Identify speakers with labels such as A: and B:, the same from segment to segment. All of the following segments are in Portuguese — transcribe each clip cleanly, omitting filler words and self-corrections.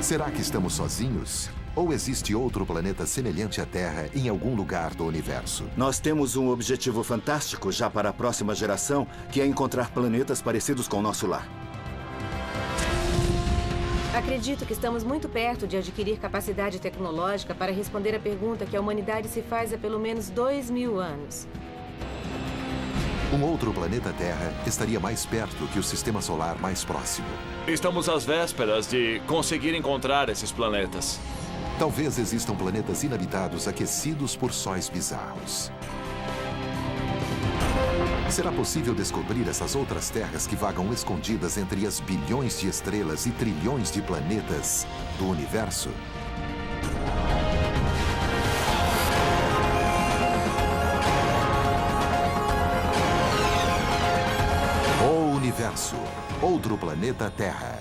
A: Será que estamos sozinhos? Ou existe outro planeta semelhante à Terra em algum lugar do universo?
B: Nós temos um objetivo fantástico já para a próxima geração, que é encontrar planetas parecidos com o nosso lar.
C: Acredito que estamos muito perto de adquirir capacidade tecnológica para responder a pergunta que a humanidade se faz há pelo menos 2000 anos.
A: Um outro planeta Terra estaria mais perto que o sistema solar mais próximo.
D: Estamos às vésperas de conseguir encontrar esses planetas.
A: Talvez existam planetas inabitados aquecidos por sóis bizarros. Será possível descobrir essas outras terras que vagam escondidas entre as bilhões de estrelas e trilhões de planetas do universo? O universo, outro planeta Terra.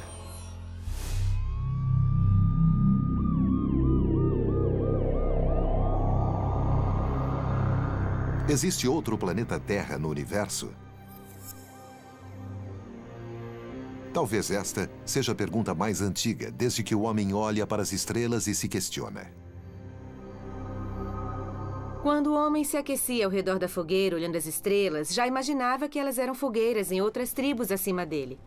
A: Existe outro planeta Terra no universo? Talvez esta seja a pergunta mais antiga, desde que o homem olha para as estrelas e se questiona.
C: Quando o homem se aquecia ao redor da fogueira olhando as estrelas, já imaginava que elas eram fogueiras em outras tribos acima dele.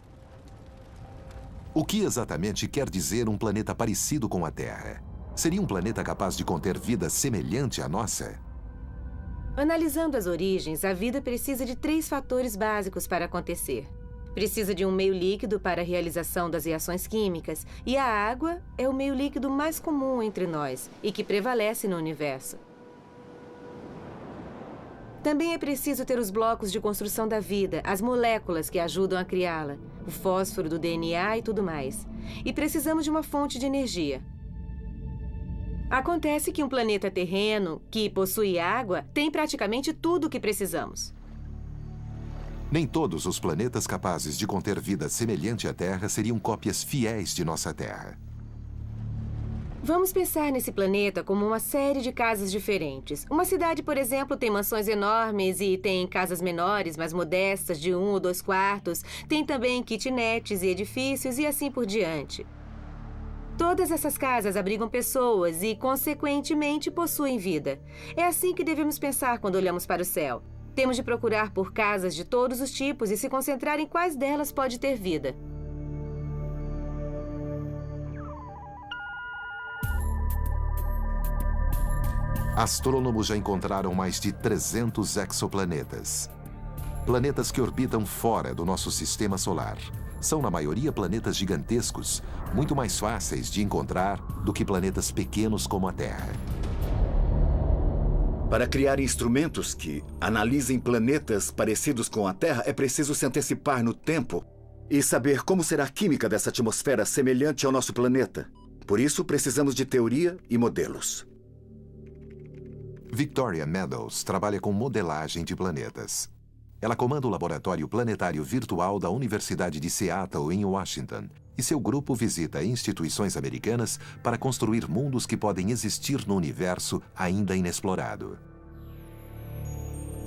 A: O que exatamente quer dizer um planeta parecido com a Terra? Seria um planeta capaz de conter vida semelhante à nossa?
C: Analisando as origens, a vida precisa de 3 fatores básicos para acontecer. Precisa de um meio líquido para a realização das reações químicas, e a água é o meio líquido mais comum entre nós e que prevalece no universo. Também é preciso ter os blocos de construção da vida, as moléculas que ajudam a criá-la, o fósforo do DNA e tudo mais. E precisamos de uma fonte de energia. Acontece que um planeta terreno, que possui água, tem praticamente tudo o que precisamos.
A: Nem todos os planetas capazes de conter vida semelhante à Terra seriam cópias fiéis de nossa Terra.
C: Vamos pensar nesse planeta como uma série de casas diferentes. Uma cidade, por exemplo, tem mansões enormes e tem casas menores, mais modestas, de 1 ou 2 quartos. Tem também kitnets e edifícios e assim por diante. Todas essas casas abrigam pessoas e, consequentemente, possuem vida. É assim que devemos pensar quando olhamos para o céu. Temos de procurar por casas de todos os tipos e se concentrar em quais delas pode ter vida.
A: Astrônomos já encontraram mais de 300 exoplanetas. Planetas que orbitam fora do nosso sistema solar. São, na maioria, planetas gigantescos, muito mais fáceis de encontrar do que planetas pequenos como a Terra.
B: Para criar instrumentos que analisem planetas parecidos com a Terra, é preciso se antecipar no tempo e saber como será a química dessa atmosfera semelhante ao nosso planeta. Por isso, precisamos de teoria e modelos.
A: Victoria Meadows trabalha com modelagem de planetas. Ela comanda o Laboratório Planetário Virtual da Universidade de Seattle, em Washington, e seu grupo visita instituições americanas para construir mundos que podem existir no universo ainda inexplorado.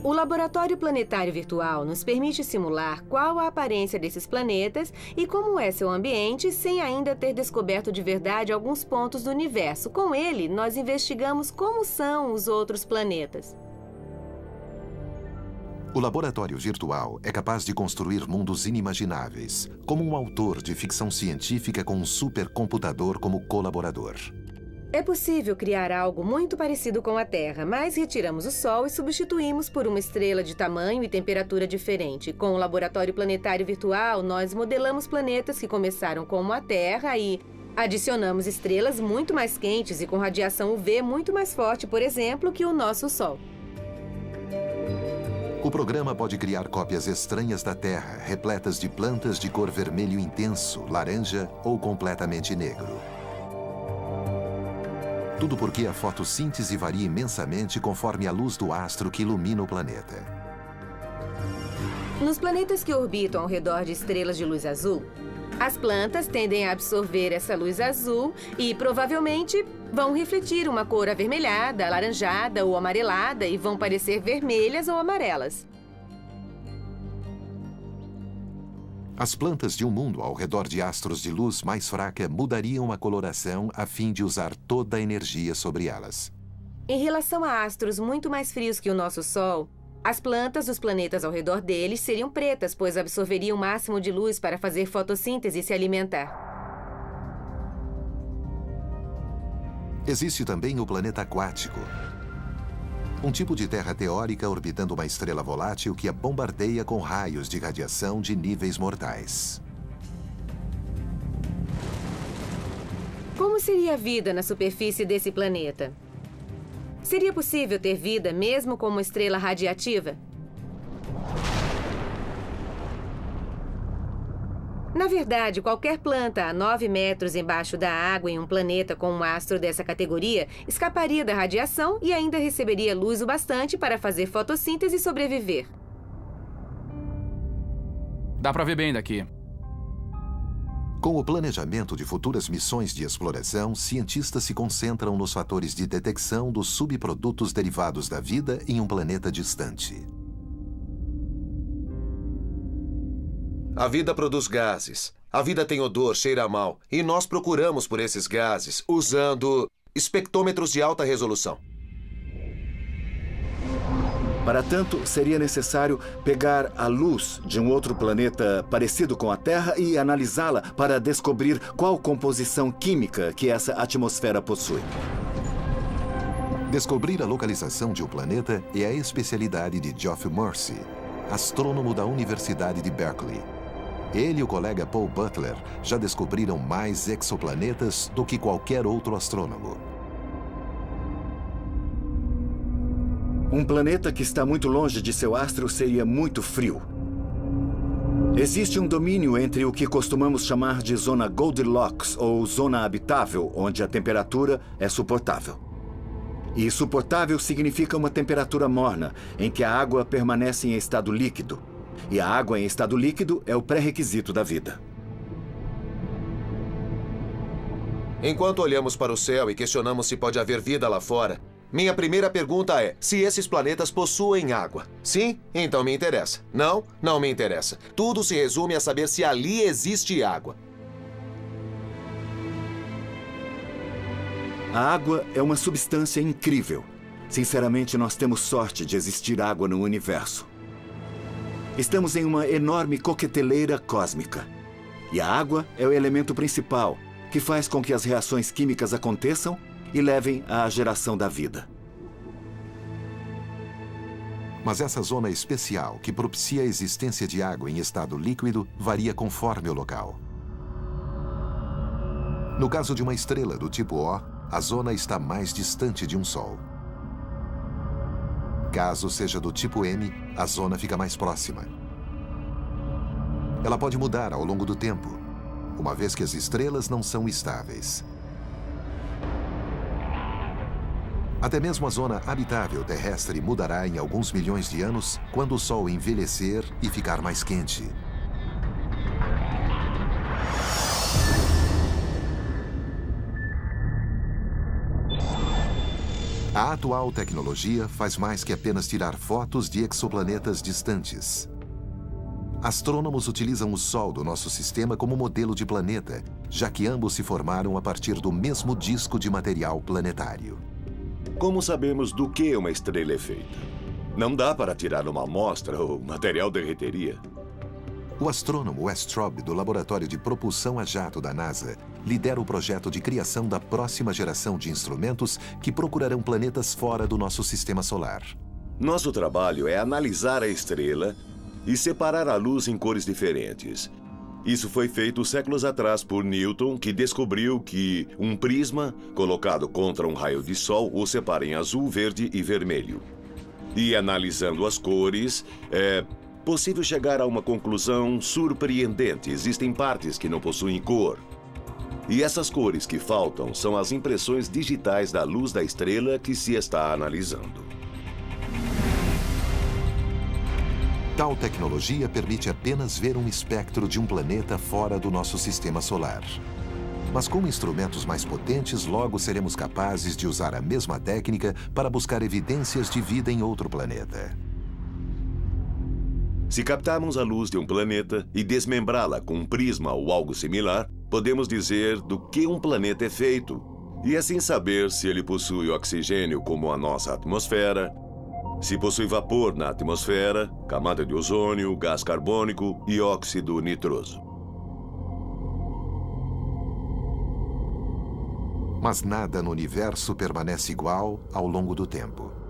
C: O Laboratório Planetário Virtual nos permite simular qual a aparência desses planetas e como é seu ambiente sem ainda ter descoberto de verdade alguns pontos do universo. Com ele, nós investigamos como são os outros planetas.
A: O laboratório virtual é capaz de construir mundos inimagináveis, como um autor de ficção científica com um supercomputador como colaborador.
C: É possível criar algo muito parecido com a Terra, mas retiramos o Sol e substituímos por uma estrela de tamanho e temperatura diferente. Com o Laboratório Planetário Virtual, nós modelamos planetas que começaram como a Terra e adicionamos estrelas muito mais quentes e com radiação UV muito mais forte, por exemplo, que o nosso Sol.
A: O programa pode criar cópias estranhas da Terra, repletas de plantas de cor vermelho intenso, laranja ou completamente negro. Tudo porque a fotossíntese varia imensamente conforme a luz do astro que ilumina o planeta.
C: Nos planetas que orbitam ao redor de estrelas de luz azul, as plantas tendem a absorver essa luz azul e, provavelmente, vão refletir uma cor avermelhada, alaranjada ou amarelada e vão parecer vermelhas ou amarelas.
A: As plantas de um mundo ao redor de astros de luz mais fraca mudariam a coloração a fim de usar toda a energia sobre elas.
C: Em relação a astros muito mais frios que o nosso Sol, as plantas dos planetas ao redor deles seriam pretas, pois absorveriam o máximo de luz para fazer fotossíntese e se alimentar.
A: Existe também o planeta aquático, um tipo de terra teórica orbitando uma estrela volátil que a bombardeia com raios de radiação de níveis mortais.
C: Como seria a vida na superfície desse planeta? Seria possível ter vida mesmo com uma estrela radiativa? Na verdade, qualquer planta a 9 metros embaixo da água em um planeta com um astro dessa categoria escaparia da radiação e ainda receberia luz o bastante para fazer fotossíntese e sobreviver.
E: Dá pra ver bem daqui.
A: Com o planejamento de futuras missões de exploração, cientistas se concentram nos fatores de detecção dos subprodutos derivados da vida em um planeta distante.
F: A vida produz gases. A vida tem odor, cheira mal. E nós procuramos por esses gases usando espectrômetros de alta resolução.
B: Para tanto, seria necessário pegar a luz de um outro planeta parecido com a Terra e analisá-la para descobrir qual composição química que essa atmosfera possui.
A: Descobrir a localização de um planeta é a especialidade de Geoff Morse, astrônomo da Universidade de Berkeley. Ele e o colega Paul Butler já descobriram mais exoplanetas do que qualquer outro astrônomo.
B: Um planeta que está muito longe de seu astro seria muito frio. Existe um domínio entre o que costumamos chamar de zona Goldilocks ou zona habitável, onde a temperatura é suportável. E suportável significa uma temperatura morna, em que a água permanece em estado líquido. E a água em estado líquido é o pré-requisito da vida.
F: Enquanto olhamos para o céu e questionamos se pode haver vida lá fora, minha primeira pergunta é se esses planetas possuem água. Sim? Então me interessa. Não? Não me interessa. Tudo se resume a saber se ali existe água.
B: A água é uma substância incrível. Sinceramente, nós temos sorte de existir água no universo. Estamos em uma enorme coqueteleira cósmica. E a água é o elemento principal, que faz com que as reações químicas aconteçam e levem à geração da vida.
A: Mas essa zona especial que propicia a existência de água em estado líquido varia conforme o local. No caso de uma estrela do tipo O, a zona está mais distante de um Sol. Caso seja do tipo M, a zona fica mais próxima. Ela pode mudar ao longo do tempo, uma vez que as estrelas não são estáveis. Até mesmo a zona habitável terrestre mudará em alguns milhões de anos quando o Sol envelhecer e ficar mais quente. A atual tecnologia faz mais que apenas tirar fotos de exoplanetas distantes. Astrônomos utilizam o Sol do nosso sistema como modelo de planeta, já que ambos se formaram a partir do mesmo disco de material planetário.
G: Como sabemos do que uma estrela é feita? Não dá para tirar uma amostra ou o material derreteria.
A: O astrônomo Wes Traub, do Laboratório de Propulsão a Jato da NASA, lidera o projeto de criação da próxima geração de instrumentos que procurarão planetas fora do nosso sistema solar.
G: Nosso trabalho é analisar a estrela e separar a luz em cores diferentes. Isso foi feito séculos atrás por Newton, que descobriu que um prisma colocado contra um raio de sol o separa em azul, verde e vermelho. E analisando as cores, é possível chegar a uma conclusão surpreendente. Existem partes que não possuem cor. E essas cores que faltam são as impressões digitais da luz da estrela que se está analisando.
A: Tal tecnologia permite apenas ver um espectro de um planeta fora do nosso sistema solar. Mas com instrumentos mais potentes, logo seremos capazes de usar a mesma técnica para buscar evidências de vida em outro planeta.
G: Se captarmos a luz de um planeta e desmembrá-la com um prisma ou algo similar, podemos dizer do que um planeta é feito, e assim saber se ele possui oxigênio como a nossa atmosfera, se possui vapor na atmosfera, camada de ozônio, gás carbônico e óxido nitroso.
A: Mas nada no universo permanece igual ao longo do tempo.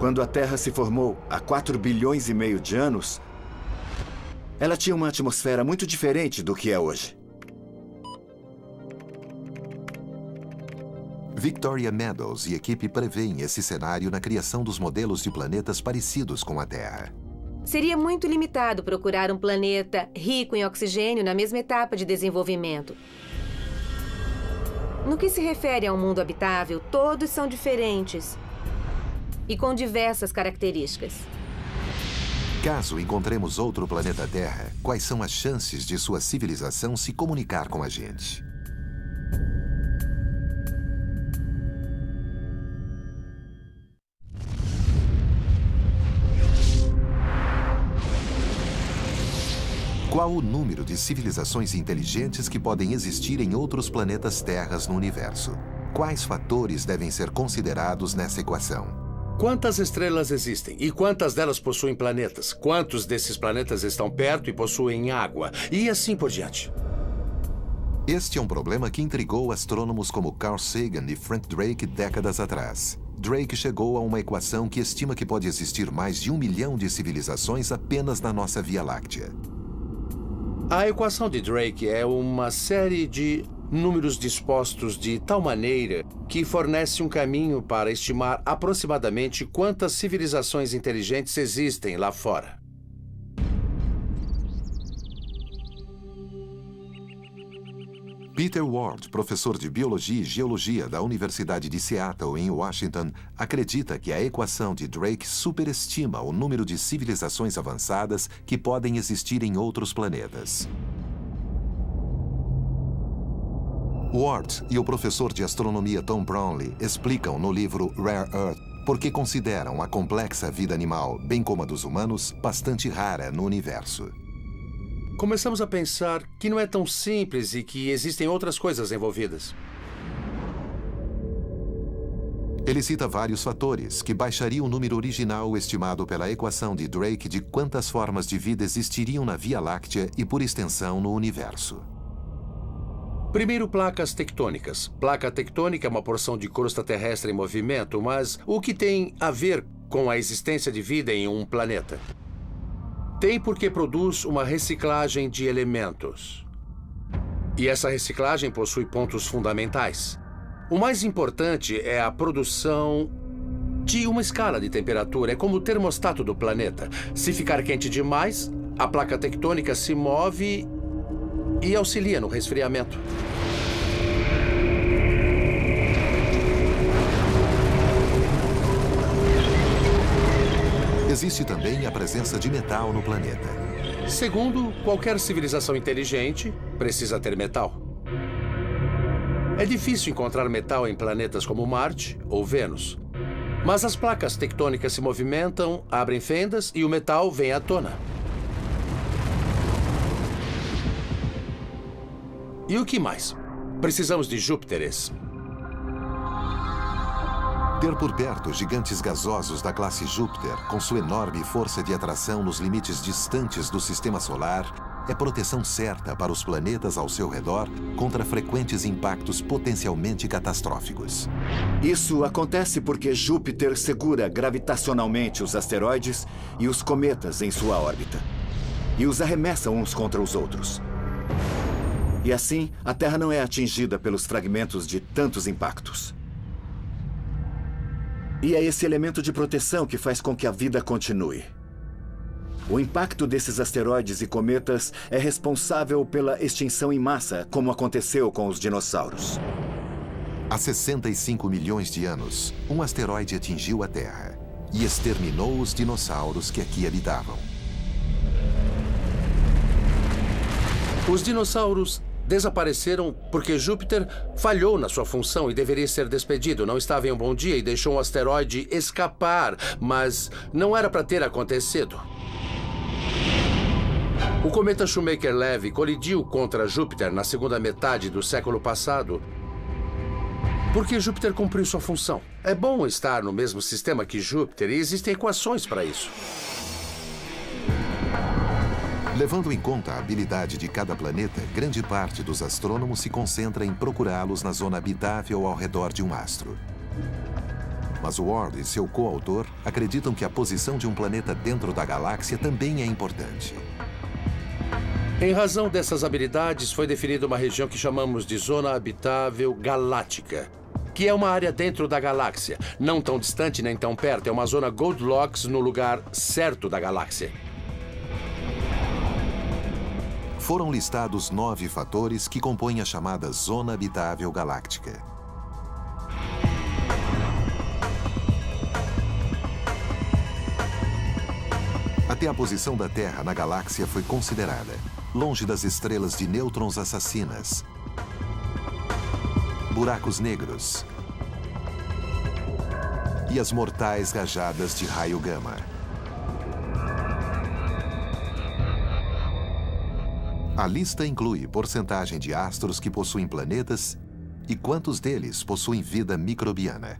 B: Quando a Terra se formou há 4 bilhões e meio de anos, ela tinha uma atmosfera muito diferente do que é hoje.
A: Victoria Meadows e equipe prevêem esse cenário na criação dos modelos de planetas parecidos com a Terra.
C: Seria muito limitado procurar um planeta rico em oxigênio na mesma etapa de desenvolvimento. No que se refere a um mundo habitável, todos são diferentes e com diversas características.
A: Caso encontremos outro planeta Terra, quais são as chances de sua civilização se comunicar com a gente? Qual o número de civilizações inteligentes que podem existir em outros planetas Terras no universo? Quais fatores devem ser considerados nessa equação?
H: Quantas estrelas existem e quantas delas possuem planetas? Quantos desses planetas estão perto e possuem água? E assim por diante.
A: Este é um problema que intrigou astrônomos como Carl Sagan e Frank Drake décadas atrás. Drake chegou a uma equação que estima que pode existir mais de 1 milhão de civilizações apenas na nossa Via Láctea.
H: A equação de Drake é uma série de números dispostos de tal maneira que fornece um caminho para estimar aproximadamente quantas civilizações inteligentes existem lá fora.
A: Peter Ward, professor de Biologia e Geologia da Universidade de Seattle, em Washington, acredita que a equação de Drake superestima o número de civilizações avançadas que podem existir em outros planetas. Ward e o professor de astronomia Tom Brownlee explicam no livro Rare Earth por que consideram a complexa vida animal, bem como a dos humanos, bastante rara no universo.
H: Começamos a pensar que não é tão simples e que existem outras coisas envolvidas.
A: Ele cita vários fatores que baixariam o número original estimado pela equação de Drake de quantas formas de vida existiriam na Via Láctea e, por extensão, no universo.
H: Primeiro, placas tectônicas. Placa tectônica é uma porção de crosta terrestre em movimento, mas o que tem a ver com a existência de vida em um planeta? Tem porque produz uma reciclagem de elementos. E essa reciclagem possui pontos fundamentais. O mais importante é a produção de uma escala de temperatura. É como o termostato do planeta. Se ficar quente demais, a placa tectônica se move e auxilia no resfriamento.
A: Existe também a presença de metal no planeta.
H: Segundo, qualquer civilização inteligente precisa ter metal. É difícil encontrar metal em planetas como Marte ou Vênus. Mas as placas tectônicas se movimentam, abrem fendas e o metal vem à tona. E o que mais? Precisamos de Júpiteres.
A: Ter por perto gigantes gasosos da classe Júpiter, com sua enorme força de atração nos limites distantes do Sistema Solar, é proteção certa para os planetas ao seu redor contra frequentes impactos potencialmente catastróficos.
B: Isso acontece porque Júpiter segura gravitacionalmente os asteroides e os cometas em sua órbita, e os arremessa uns contra os outros. E assim, a Terra não é atingida pelos fragmentos de tantos impactos. E é esse elemento de proteção que faz com que a vida continue. O impacto desses asteroides e cometas é responsável pela extinção em massa, como aconteceu com os dinossauros.
A: Há 65 milhões de anos, um asteroide atingiu a Terra e exterminou os dinossauros que aqui habitavam.
H: Os dinossauros desapareceram porque Júpiter falhou na sua função e deveria ser despedido. Não estava em um bom dia e deixou um asteroide escapar, mas não era para ter acontecido. O cometa Shoemaker-Levy colidiu contra Júpiter na segunda metade do século passado porque Júpiter cumpriu sua função. É bom estar no mesmo sistema que Júpiter e existem equações para isso.
A: Levando em conta a habilidade de cada planeta, grande parte dos astrônomos se concentra em procurá-los na zona habitável ao redor de um astro. Mas Ward e seu coautor acreditam que a posição de um planeta dentro da galáxia também é importante.
H: Em razão dessas habilidades, foi definida uma região que chamamos de Zona Habitável Galáctica, que é uma área dentro da galáxia, não tão distante nem tão perto. É uma zona Goldilocks no lugar certo da galáxia.
A: Foram listados 9 fatores que compõem a chamada Zona Habitável Galáctica. Até a posição da Terra na galáxia foi considerada, longe das estrelas de nêutrons assassinas, buracos negros e as mortais rajadas de raio gama. A lista inclui porcentagem de astros que possuem planetas e quantos deles possuem vida microbiana.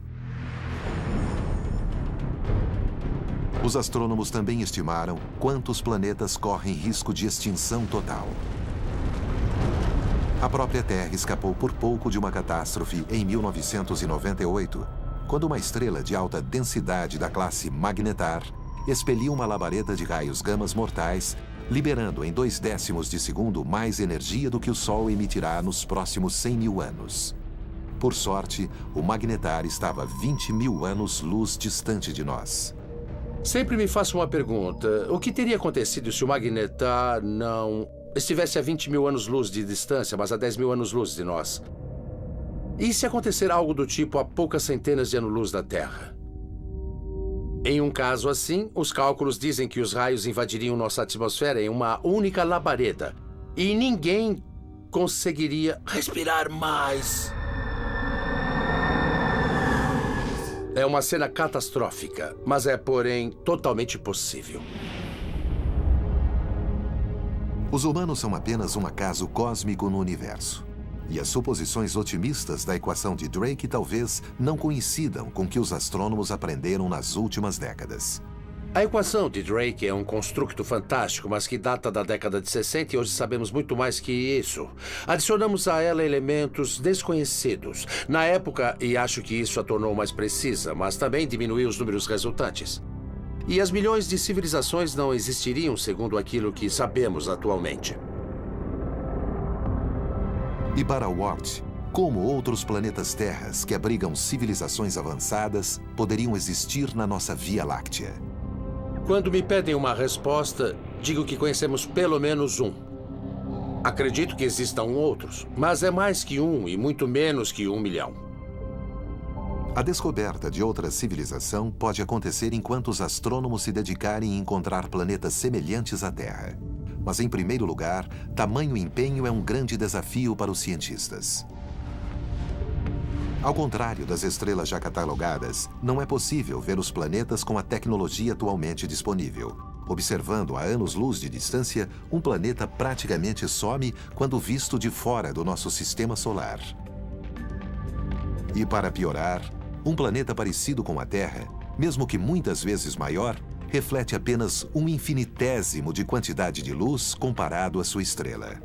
A: Os astrônomos também estimaram quantos planetas correm risco de extinção total. A própria Terra escapou por pouco de uma catástrofe em 1998, quando uma estrela de alta densidade da classe Magnetar expeliu uma labareda de raios gamas mortais, liberando em 0,2 de segundo mais energia do que o Sol emitirá nos próximos 100 mil anos. Por sorte, o Magnetar estava 20 mil anos-luz distante de nós.
H: Sempre me faço uma pergunta. O que teria acontecido se o Magnetar não estivesse a 20 mil anos-luz de distância, mas a 10 mil anos-luz de nós? E se acontecer algo do tipo a poucas centenas de anos-luz da Terra? Em um caso assim, os cálculos dizem que os raios invadiriam nossa atmosfera em uma única labareda e ninguém conseguiria respirar mais. É uma cena catastrófica, mas é, porém, totalmente possível.
A: Os humanos são apenas um acaso cósmico no universo. E as suposições otimistas da equação de Drake talvez não coincidam com o que os astrônomos aprenderam nas últimas décadas.
H: A equação de Drake é um construto fantástico, mas que data da década de 60 e hoje sabemos muito mais que isso. Adicionamos a ela elementos desconhecidos na época e acho que isso a tornou mais precisa, mas também diminuiu os números resultantes. E as milhões de civilizações não existiriam segundo aquilo que sabemos atualmente.
A: E para Ward, como outros planetas terras que abrigam civilizações avançadas poderiam existir na nossa Via Láctea?
H: Quando me pedem uma resposta, digo que conhecemos pelo menos um. Acredito que existam outros, mas é mais que um e muito menos que 1 milhão.
A: A descoberta de outra civilização pode acontecer enquanto os astrônomos se dedicarem a encontrar planetas semelhantes à Terra. Mas, em primeiro lugar, tamanho empenho é um grande desafio para os cientistas. Ao contrário das estrelas já catalogadas, não é possível ver os planetas com a tecnologia atualmente disponível. Observando a anos-luz de distância, um planeta praticamente some quando visto de fora do nosso sistema solar. E para piorar, um planeta parecido com a Terra, mesmo que muitas vezes maior, reflete apenas um infinitésimo de quantidade de luz comparado à sua estrela.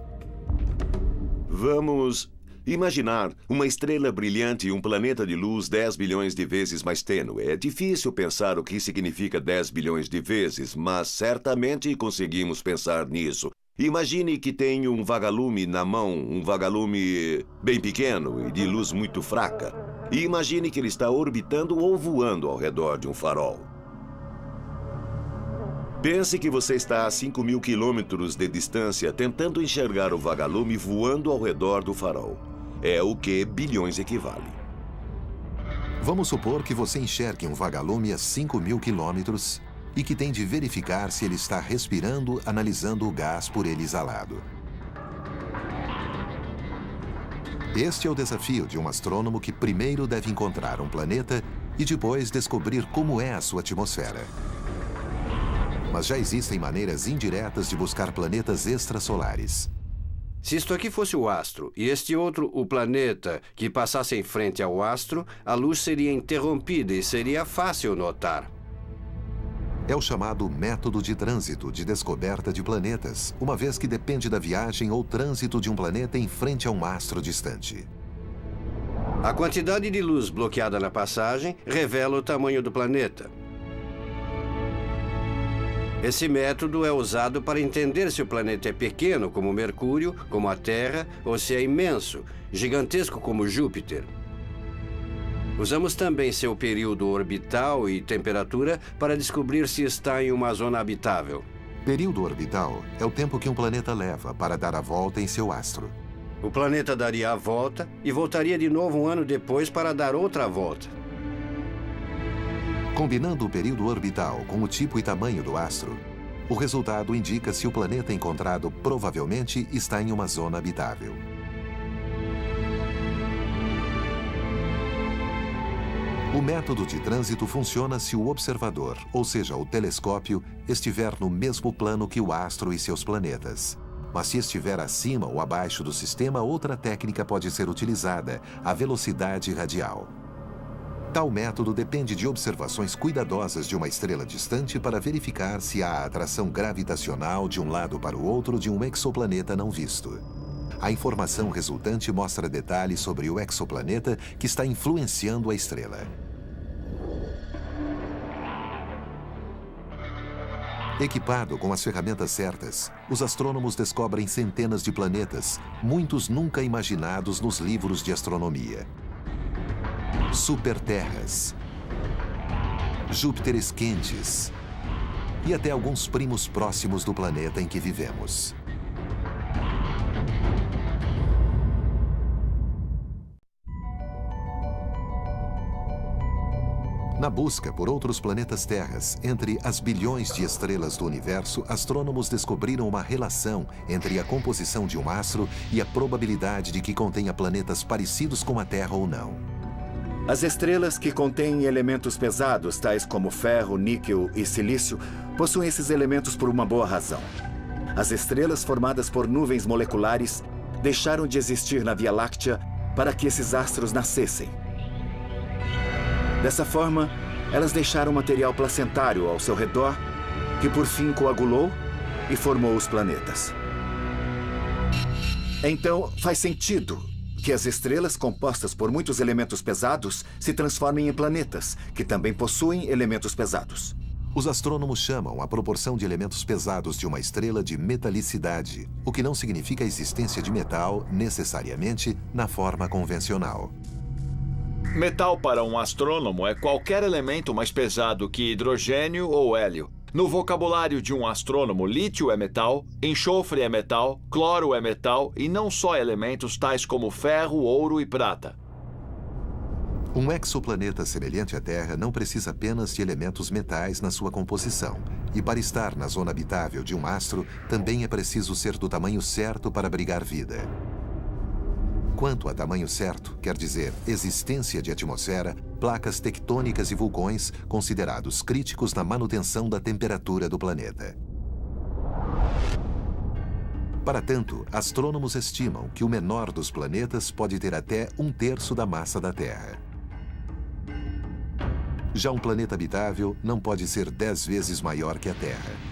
G: Vamos imaginar uma estrela brilhante e um planeta de luz 10 bilhões de vezes mais tênue. É difícil pensar o que significa 10 bilhões de vezes, mas certamente conseguimos pensar nisso. Imagine que tem um vagalume na mão, um vagalume bem pequeno e de luz muito fraca. E imagine que ele está orbitando ou voando ao redor de um farol. Pense que você está a 5.000 quilômetros de distância tentando enxergar o vagalume voando ao redor do farol. É o que bilhões equivale.
A: Vamos supor que você enxergue um vagalume a 5.000 quilômetros e que tem de verificar se ele está respirando, analisando o gás por ele exalado. Este é o desafio de um astrônomo que primeiro deve encontrar um planeta e depois descobrir como é a sua atmosfera. mas já existem maneiras indiretas de buscar planetas extrasolares.
I: Se isto aqui fosse o astro e este outro o planeta que passasse em frente ao astro, a luz seria interrompida e seria fácil notar.
A: É o chamado método de trânsito de descoberta de planetas, uma vez que depende da viagem ou trânsito de um planeta em frente a um astro distante.
I: A quantidade de luz bloqueada na passagem revela o tamanho do planeta. Esse método é usado para entender se o planeta é pequeno, como Mercúrio, como a Terra, ou se é imenso, gigantesco como Júpiter. Usamos também seu período orbital e temperatura para descobrir se está em uma zona habitável.
A: Período orbital é o tempo que um planeta leva para dar a volta em seu astro.
I: O planeta daria a volta e voltaria de novo um ano depois para dar outra volta.
A: Combinando o período orbital com o tipo e tamanho do astro, o resultado indica se o planeta encontrado provavelmente está em uma zona habitável. O método de trânsito funciona se o observador, ou seja, o telescópio, estiver no mesmo plano que o astro e seus planetas. Mas se estiver acima ou abaixo do sistema, outra técnica pode ser utilizada, a velocidade radial. Tal método depende de observações cuidadosas de uma estrela distante para verificar se há atração gravitacional de um lado para o outro de um exoplaneta não visto. A informação resultante mostra detalhes sobre o exoplaneta que está influenciando a estrela. Equipado com as ferramentas certas, os astrônomos descobrem centenas de planetas, muitos nunca imaginados nos livros de astronomia. Superterras, Júpiteres quentes e até alguns primos próximos do planeta em que vivemos. Na busca por outros planetas terras, entre as bilhões de estrelas do universo, astrônomos descobriram uma relação entre a composição de um astro e a probabilidade de que contenha planetas parecidos com a Terra ou não.
B: As estrelas que contêm elementos pesados, tais como ferro, níquel e silício, possuem esses elementos por uma boa razão. As estrelas formadas por nuvens moleculares deixaram de existir na Via Láctea para que esses astros nascessem. Dessa forma, elas deixaram material placentário ao seu redor, que por fim coagulou e formou os planetas. Então, faz sentido que as estrelas compostas por muitos elementos pesados se transformem em planetas, que também possuem elementos pesados.
A: Os astrônomos chamam a proporção de elementos pesados de uma estrela de metalicidade, o que não significa a existência de metal, necessariamente, na forma convencional.
D: Metal para um astrônomo é qualquer elemento mais pesado que hidrogênio ou hélio. No vocabulário de um astrônomo, lítio é metal, enxofre é metal, cloro é metal e não só elementos tais como ferro, ouro e prata.
A: Um exoplaneta semelhante à Terra não precisa apenas de elementos metais na sua composição. E para estar na zona habitável de um astro, também é preciso ser do tamanho certo para abrigar vida. Quanto a tamanho certo, quer dizer existência de atmosfera, placas tectônicas e vulcões considerados críticos na manutenção da temperatura do planeta. Para tanto, astrônomos estimam que o menor dos planetas pode ter até 1/3 da massa da Terra. Já um planeta habitável não pode ser 10 vezes maior que a Terra.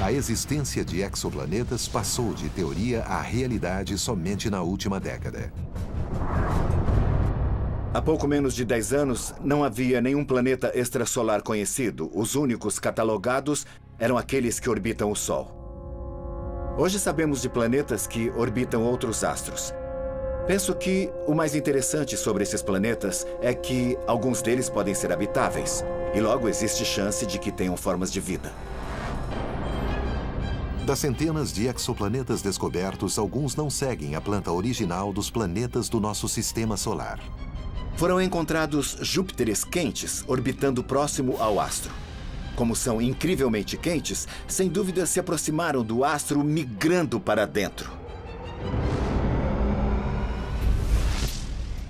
A: A existência de exoplanetas passou de teoria à realidade somente na última década.
B: Há pouco menos de 10 anos, não havia nenhum planeta extrasolar conhecido. Os únicos catalogados eram aqueles que orbitam o Sol. Hoje sabemos de planetas que orbitam outros astros. Penso que o mais interessante sobre esses planetas é que alguns deles podem ser habitáveis, e logo existe chance de que tenham formas de vida.
A: Das centenas de exoplanetas descobertos, alguns não seguem a planta original dos planetas do nosso sistema solar.
B: Foram encontrados Júpiteres quentes orbitando próximo ao astro. Como são incrivelmente quentes, sem dúvida se aproximaram do astro migrando para dentro.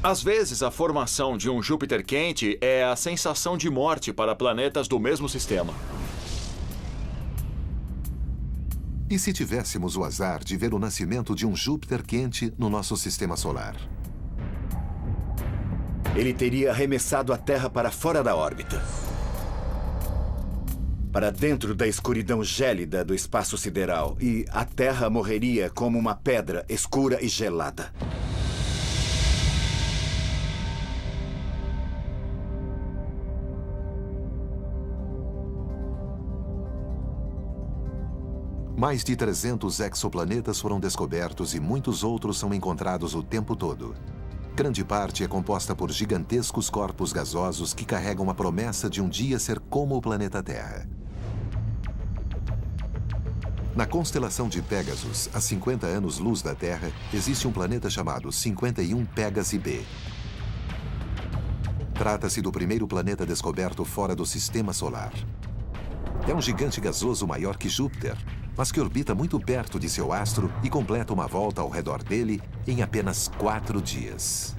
D: Às vezes, a formação de um Júpiter quente é a sensação de morte para planetas do mesmo sistema.
A: E se tivéssemos o azar de ver o nascimento de um Júpiter quente no nosso sistema solar?
B: Ele teria arremessado a Terra para fora da órbita, para dentro da escuridão gélida do espaço sideral, e a Terra morreria como uma pedra escura e gelada.
A: Mais de 300 exoplanetas foram descobertos e muitos outros são encontrados o tempo todo. Grande parte é composta por gigantescos corpos gasosos que carregam a promessa de um dia ser como o planeta Terra. Na constelação de Pégasus, a 50 anos-luz da Terra, existe um planeta chamado 51 Pégasi b. Trata-se do primeiro planeta descoberto fora do Sistema Solar. É um gigante gasoso maior que Júpiter, mas que orbita muito perto de seu astro e completa uma volta ao redor dele em apenas 4 dias.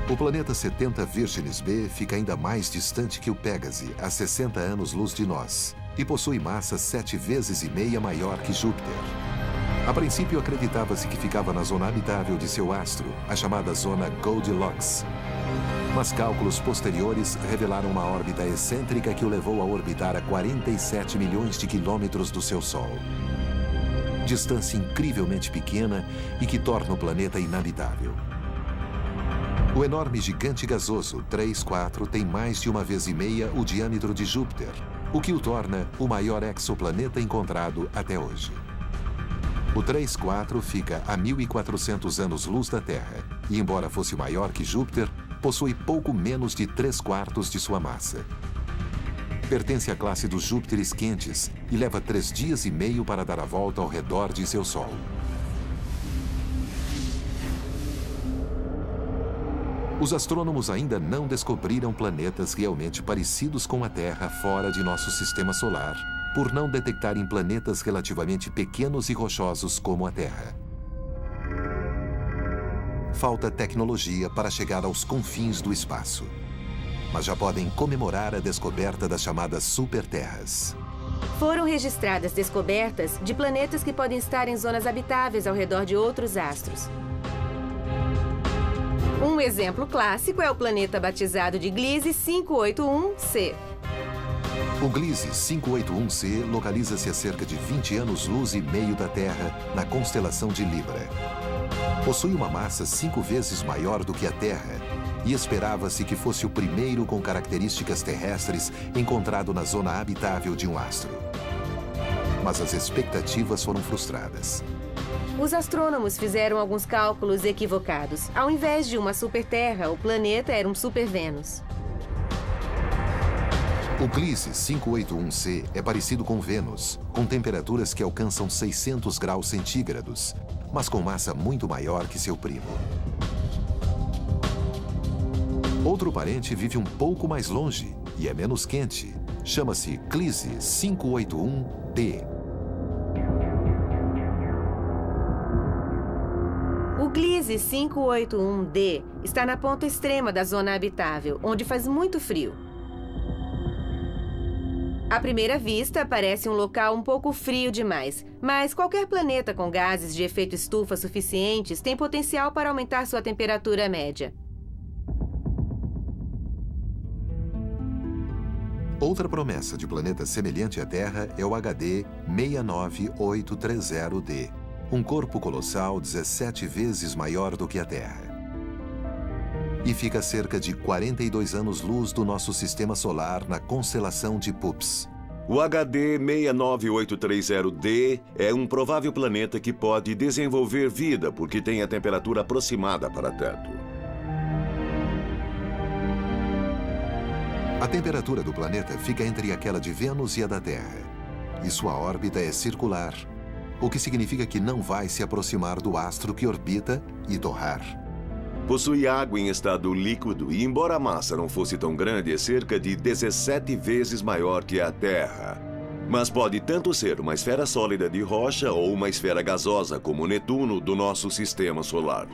A: O planeta 70 Virginis b fica ainda mais distante que o Pégasi, a 60 anos-luz de nós, e possui massa 7 vezes e meia maior que Júpiter. A princípio, acreditava-se que ficava na zona habitável de seu astro, a chamada zona Goldilocks. Mas cálculos posteriores revelaram uma órbita excêntrica que o levou a orbitar a 47 milhões de quilômetros do seu Sol. Distância incrivelmente pequena e que torna o planeta inabitável. O enorme gigante gasoso 3-4 tem mais de 1,5 vezes o diâmetro de Júpiter, o que o torna o maior exoplaneta encontrado até hoje. O 3-4 fica a 1.400 anos-luz da Terra e, embora fosse maior que Júpiter, possui pouco menos de 3/4 de sua massa. Pertence à classe dos Júpiteres quentes e leva 3 dias e meio para dar a volta ao redor de seu Sol. Os astrônomos ainda não descobriram planetas realmente parecidos com a Terra fora de nosso sistema solar, por não detectarem planetas relativamente pequenos e rochosos como a Terra. Falta tecnologia para chegar aos confins do espaço. Mas já podem comemorar a descoberta das chamadas superterras.
C: Foram registradas descobertas de planetas que podem estar em zonas habitáveis ao redor de outros astros. Um exemplo clássico é o planeta batizado de Gliese 581c.
A: O Gliese 581c localiza-se a cerca de 20 anos-luz e meio da Terra, na constelação de Libra. Possui uma massa 5 vezes maior do que a Terra e esperava-se que fosse o primeiro com características terrestres encontrado na zona habitável de um astro. Mas as expectativas foram frustradas.
C: Os astrônomos fizeram alguns cálculos equivocados. Ao invés de uma superterra, o planeta era um supervênus.
A: O Gliese 581c é parecido com Vênus, com temperaturas que alcançam 600 graus centígrados, mas com massa muito maior que seu primo. Outro parente vive um pouco mais longe e é menos quente. Chama-se Gliese 581b.
C: O Gliese 581d está na ponta extrema da zona habitável, onde faz muito frio. À primeira vista, parece um local um pouco frio demais, mas qualquer planeta com gases de efeito estufa suficientes tem potencial para aumentar sua temperatura média.
A: Outra promessa de planeta semelhante à Terra é o HD 69830d, um corpo colossal 17 vezes maior do que a Terra. E fica a cerca de 42 anos-luz do nosso sistema solar na constelação de Pups.
G: O HD 69830d é um provável planeta que pode desenvolver vida porque tem a temperatura aproximada para tanto.
A: A temperatura do planeta fica entre aquela de Vênus e a da Terra. E sua órbita é circular, o que significa que não vai se aproximar do astro que orbita e torrar.
G: Possui água em estado líquido e, embora a massa não fosse tão grande, é cerca de 17 vezes maior que a Terra. Mas pode tanto ser uma esfera sólida de rocha ou uma esfera gasosa, como Netuno, do nosso sistema solar.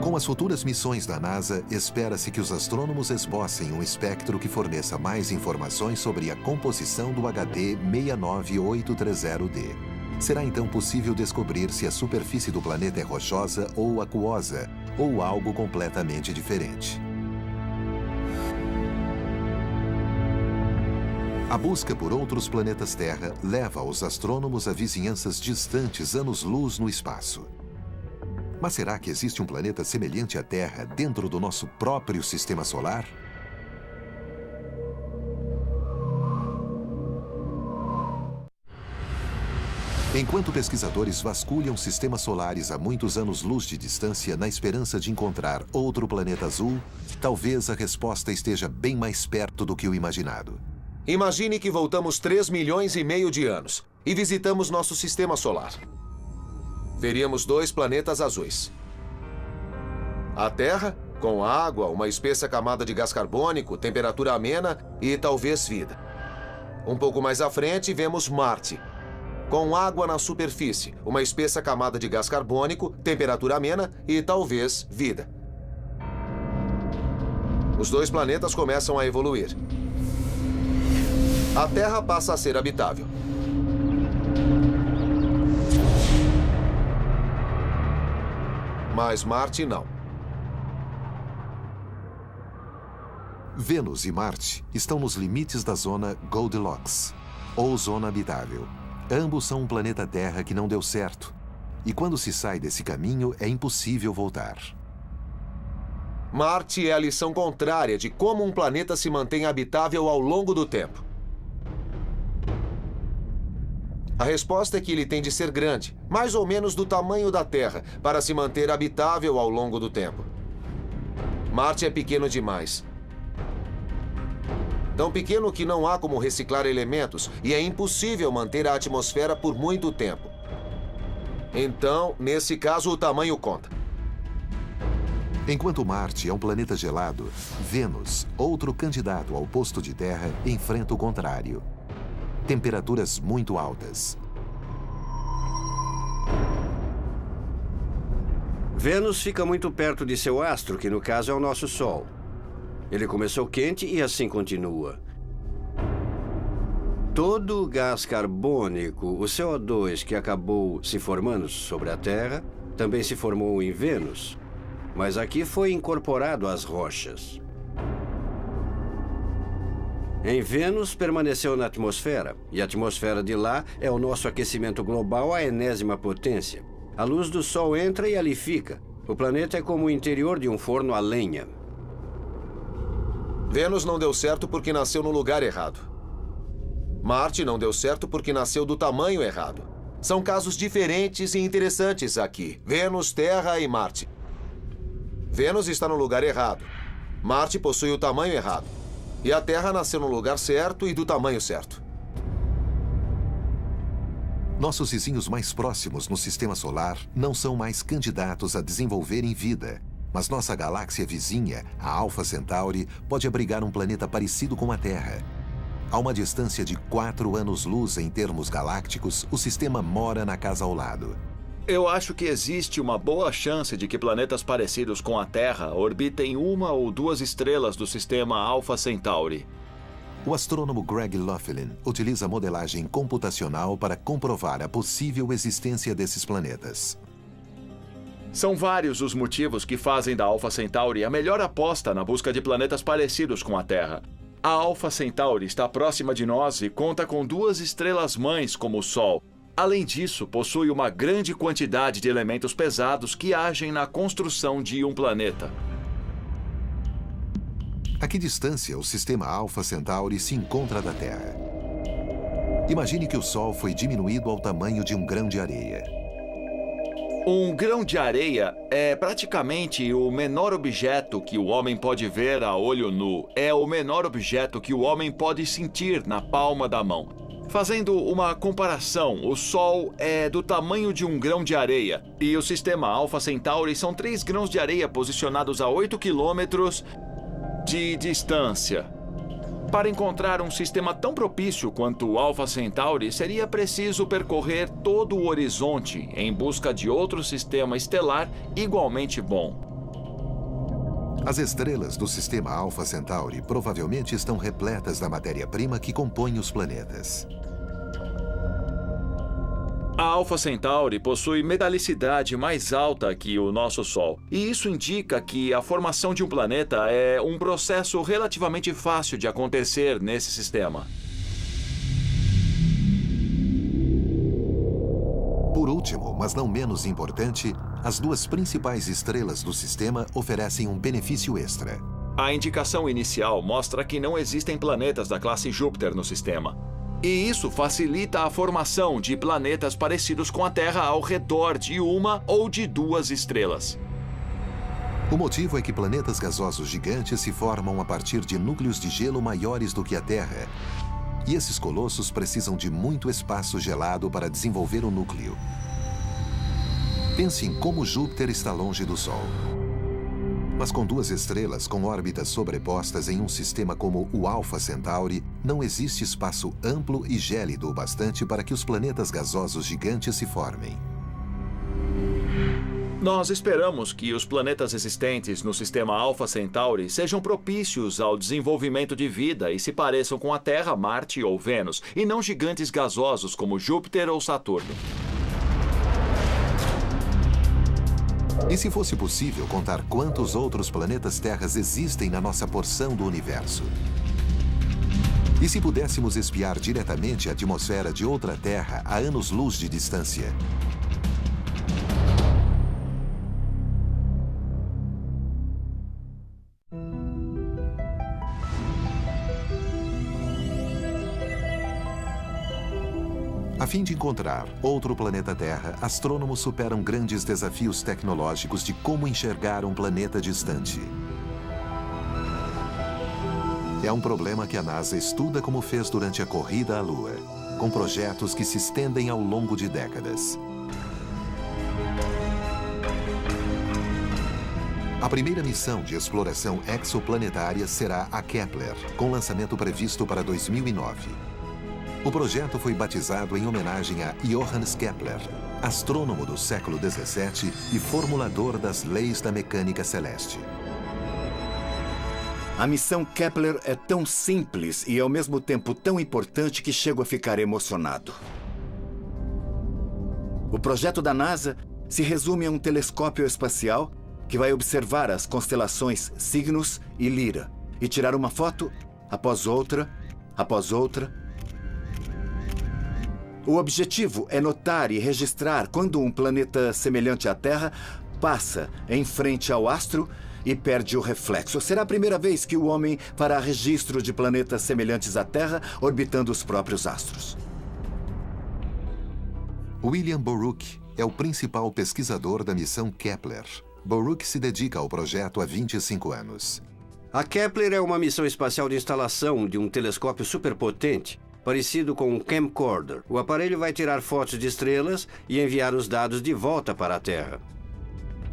A: Com as futuras missões da NASA, espera-se que os astrônomos esbocem um espectro que forneça mais informações sobre a composição do HD 69830D. Será então possível descobrir se a superfície do planeta é rochosa ou aquosa, ou algo completamente diferente. A busca por outros planetas Terra leva os astrônomos a vizinhanças distantes anos-luz no espaço. Mas será que existe um planeta semelhante à Terra dentro do nosso próprio sistema solar? Enquanto pesquisadores vasculham sistemas solares a muitos anos-luz de distância na esperança de encontrar outro planeta azul, talvez a resposta esteja bem mais perto do que o imaginado.
F: Imagine que voltamos 3,5 milhões de anos e visitamos nosso sistema solar. Veríamos 2 planetas azuis. A Terra, com água, uma espessa camada de gás carbônico, temperatura amena e talvez vida. Um pouco mais à frente, vemos Marte, com água na superfície, uma espessa camada de gás carbônico, temperatura amena e talvez vida. Os 2 planetas começam a evoluir. A Terra passa a ser habitável. Mas Marte não.
A: Vênus e Marte estão nos limites da zona Goldilocks, ou zona habitável. Ambos são um planeta Terra que não deu certo. E quando se sai desse caminho, é impossível voltar.
F: Marte é a lição contrária de como um planeta se mantém habitável ao longo do tempo. A resposta é que ele tem de ser grande, mais ou menos do tamanho da Terra, para se manter habitável ao longo do tempo. Marte é pequeno demais. Tão pequeno que não há como reciclar elementos e é impossível manter a atmosfera por muito tempo. Então, nesse caso, o tamanho conta.
A: Enquanto Marte é um planeta gelado, Vênus, outro candidato ao posto de Terra, enfrenta o contrário. Temperaturas muito altas.
I: Vênus fica muito perto de seu astro, que no caso é o nosso Sol. Ele começou quente e assim continua. Todo o gás carbônico, o CO2 que acabou se formando sobre a Terra, também se formou em Vênus, mas aqui foi incorporado às rochas. Em Vênus, permaneceu na atmosfera, e a atmosfera de lá é o nosso aquecimento global à enésima potência. A luz do Sol entra e ali fica. O planeta é como o interior de um forno a lenha.
F: Vênus não deu certo porque nasceu no lugar errado. Marte não deu certo porque nasceu do tamanho errado. São casos diferentes e interessantes aqui. Vênus, Terra e Marte. Vênus está no lugar errado. Marte possui o tamanho errado. E a Terra nasceu no lugar certo e do tamanho certo.
A: Nossos vizinhos mais próximos no sistema solar não são mais candidatos a desenvolverem vida. Mas nossa galáxia vizinha, a Alpha Centauri, pode abrigar um planeta parecido com a Terra. A uma distância de 4 anos-luz em termos galácticos, o sistema mora na casa ao lado.
D: Eu acho que existe uma boa chance de que planetas parecidos com a Terra orbitem uma ou 2 estrelas do sistema Alpha Centauri.
A: O astrônomo Greg Laughlin utiliza modelagem computacional para comprovar a possível existência desses planetas.
D: São vários os motivos que fazem da Alpha Centauri a melhor aposta na busca de planetas parecidos com a Terra. A Alpha Centauri está próxima de nós e conta com 2 estrelas-mães como o Sol. Além disso, possui uma grande quantidade de elementos pesados que agem na construção de um planeta.
A: A que distância o sistema Alpha Centauri se encontra da Terra? Imagine que o Sol foi diminuído ao tamanho de um grão de areia.
D: Um grão de areia é praticamente o menor objeto que o homem pode ver a olho nu. É o menor objeto que o homem pode sentir na palma da mão. Fazendo uma comparação, o Sol é do tamanho de um grão de areia e o sistema Alpha Centauri são 3 grãos de areia posicionados a 8 quilômetros de distância. Para encontrar um sistema tão propício quanto o Alpha Centauri, seria preciso percorrer todo o horizonte em busca de outro sistema estelar igualmente bom.
A: As estrelas do sistema Alpha Centauri provavelmente estão repletas da matéria-prima que compõe os planetas.
D: A Alpha Centauri possui metalicidade mais alta que o nosso Sol, e isso indica que a formação de um planeta é um processo relativamente fácil de acontecer nesse sistema.
A: Por último, mas não menos importante, as duas principais estrelas do sistema oferecem um benefício extra.
D: A indicação inicial mostra que não existem planetas da classe Júpiter no sistema. E isso facilita a formação de planetas parecidos com a Terra ao redor de uma ou de duas estrelas.
A: O motivo é que planetas gasosos gigantes se formam a partir de núcleos de gelo maiores do que a Terra. E esses colossos precisam de muito espaço gelado para desenvolver o núcleo. Pense em como Júpiter está longe do Sol. Mas com duas estrelas com órbitas sobrepostas em um sistema como o Alpha Centauri, não existe espaço amplo e gélido o bastante para que os planetas gasosos gigantes se formem.
D: Nós esperamos que os planetas existentes no sistema Alpha Centauri sejam propícios ao desenvolvimento de vida e se pareçam com a Terra, Marte ou Vênus, e não gigantes gasosos como Júpiter ou Saturno.
A: E se fosse possível contar quantos outros planetas terras existem na nossa porção do universo? E se pudéssemos espiar diretamente a atmosfera de outra Terra a anos-luz de distância? A fim de encontrar outro planeta Terra, astrônomos superam grandes desafios tecnológicos de como enxergar um planeta distante. É um problema que a NASA estuda como fez durante a corrida à Lua, com projetos que se estendem ao longo de décadas. A primeira missão de exploração exoplanetária será a Kepler, com lançamento previsto para 2009. O projeto foi batizado em homenagem a Johannes Kepler, astrônomo do século XVII e formulador das leis da mecânica celeste.
B: A missão Kepler é tão simples e, ao mesmo tempo, tão importante que chego a ficar emocionado. O projeto da NASA se resume a um telescópio espacial que vai observar as constelações Cygnus e Lyra e tirar uma foto após outra, após outra. O objetivo é notar e registrar quando um planeta semelhante à Terra passa em frente ao astro e perde o reflexo. Será a primeira vez que o homem fará registro de planetas semelhantes à Terra orbitando os próprios astros.
A: William Boruch é o principal pesquisador da missão Kepler. Boruch se dedica ao projeto há 25 anos.
I: A Kepler é uma missão espacial de instalação de um telescópio superpotente, parecido com um camcorder. O aparelho vai tirar fotos de estrelas e enviar os dados de volta para a Terra.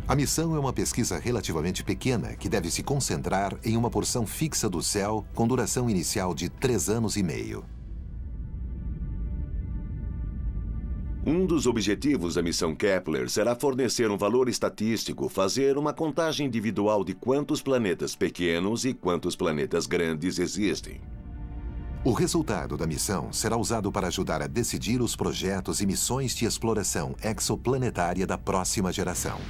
A: A missão é uma pesquisa relativamente pequena que deve se concentrar em uma porção fixa do céu com duração inicial de 3 anos e meio.
G: Um dos objetivos da missão Kepler será fornecer um valor estatístico, fazer uma contagem individual de quantos planetas pequenos e quantos planetas grandes existem.
A: O resultado da missão será usado para ajudar a decidir os projetos e missões de exploração exoplanetária da próxima geração.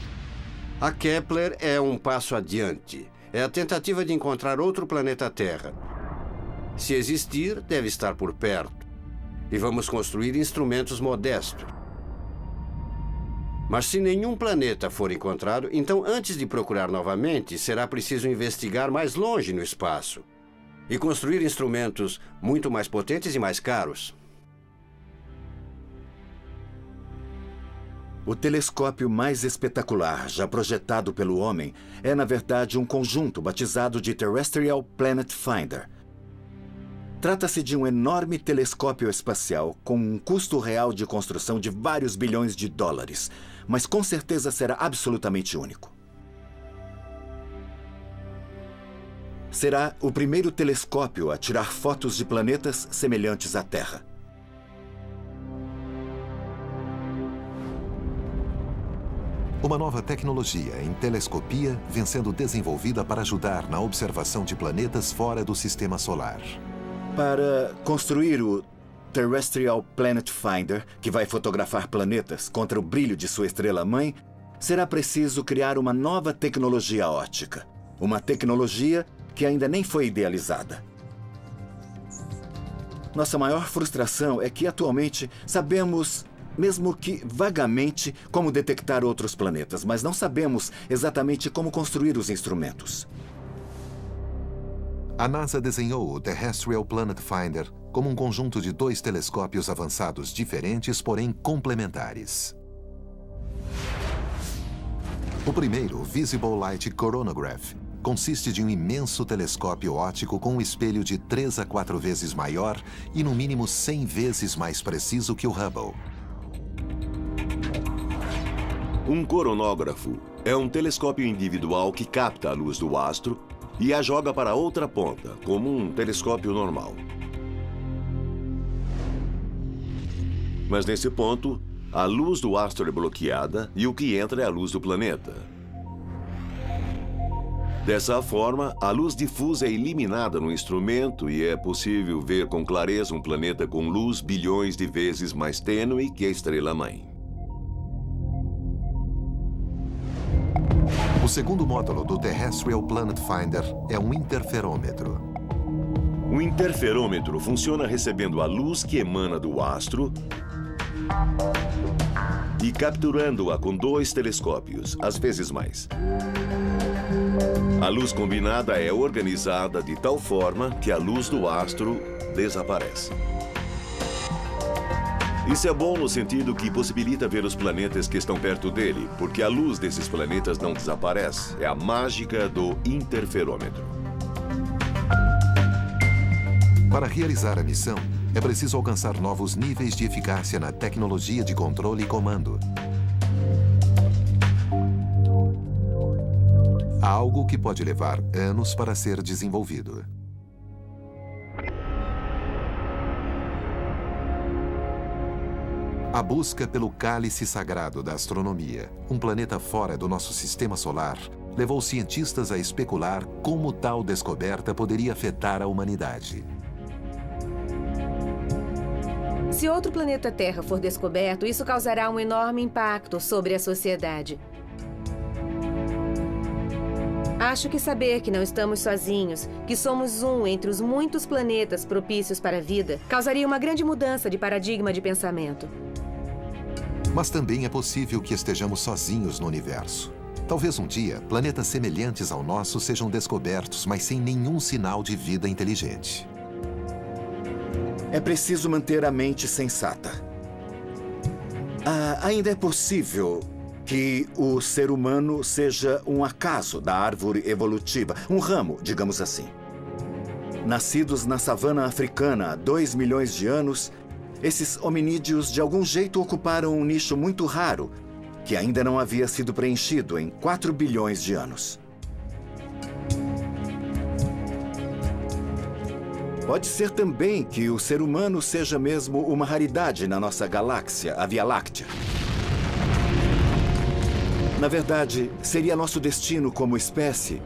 I: A Kepler é um passo adiante. É a tentativa de encontrar outro planeta Terra. Se existir, deve estar por perto. E vamos construir instrumentos modestos. Mas se nenhum planeta for encontrado, então antes de procurar novamente, será preciso investigar mais longe no espaço e construir instrumentos muito mais potentes e mais caros.
B: O telescópio mais espetacular já projetado pelo homem é, na verdade, um conjunto batizado de Terrestrial Planet Finder. Trata-se de um enorme telescópio espacial com um custo real de construção de vários bilhões de dólares, mas com certeza será absolutamente único. será o primeiro telescópio a tirar fotos de planetas semelhantes à Terra.
A: Uma nova tecnologia em telescopia vem sendo desenvolvida para ajudar na observação de planetas fora do Sistema Solar.
B: Para construir o Terrestrial Planet Finder, que vai fotografar planetas contra o brilho de sua estrela-mãe, será preciso criar uma nova tecnologia óptica. Uma tecnologia que ainda nem foi idealizada. Nossa maior frustração é que, atualmente, sabemos, mesmo que vagamente, como detectar outros planetas, mas não sabemos exatamente como construir os instrumentos.
A: A NASA desenhou o Terrestrial Planet Finder como um conjunto de 2 telescópios avançados diferentes, porém complementares. O primeiro, o Visible Light Coronagraph, consiste de um imenso telescópio óptico com um espelho de 3 a 4 vezes maior e no mínimo 100 vezes mais preciso que o Hubble.
G: Um coronógrafo é um telescópio individual que capta a luz do astro e a joga para outra ponta, como um telescópio normal. Mas nesse ponto, a luz do astro é bloqueada e o que entra é a luz do planeta. Dessa forma, a luz difusa é eliminada no instrumento e é possível ver com clareza um planeta com luz bilhões de vezes mais tênue que a estrela-mãe.
A: O segundo módulo do Terrestrial Planet Finder é um interferômetro.
G: O interferômetro funciona recebendo a luz que emana do astro e capturando-a com 2 telescópios, às vezes mais. A luz combinada é organizada de tal forma que a luz do astro desaparece. Isso é bom no sentido que possibilita ver os planetas que estão perto dele, porque a luz desses planetas não desaparece. É a mágica do interferômetro.
A: Para realizar a missão, é preciso alcançar novos níveis de eficácia na tecnologia de controle e comando. Algo que pode levar anos para ser desenvolvido. A busca pelo cálice sagrado da astronomia, um planeta fora do nosso sistema solar, levou cientistas a especular como tal descoberta poderia afetar a humanidade.
C: Se outro planeta Terra for descoberto, isso causará um enorme impacto sobre a sociedade. Acho que saber que não estamos sozinhos, que somos um entre os muitos planetas propícios para a vida, causaria uma grande mudança de paradigma de pensamento.
A: Mas também é possível que estejamos sozinhos no universo. Talvez um dia, planetas semelhantes ao nosso sejam descobertos, mas sem nenhum sinal de vida inteligente.
B: É preciso manter a mente sensata. Ainda é possível que o ser humano seja um acaso da árvore evolutiva, um ramo, digamos assim. Nascidos na savana africana há 2 milhões de anos, esses hominídeos de algum jeito ocuparam um nicho muito raro, que ainda não havia sido preenchido em 4 bilhões de anos. Pode ser também que o ser humano seja mesmo uma raridade na nossa galáxia, a Via Láctea. Na verdade, seria nosso destino como espécie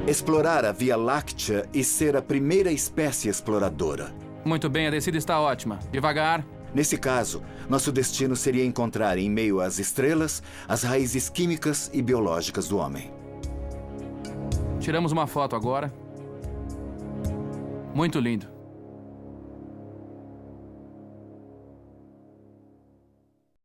B: explorar a Via Láctea e ser a primeira espécie exploradora.
E: Muito bem, a descida está ótima. Devagar.
B: Nesse caso, nosso destino seria encontrar em meio às estrelas as raízes químicas e biológicas do homem.
E: Tiramos uma foto agora. Muito lindo.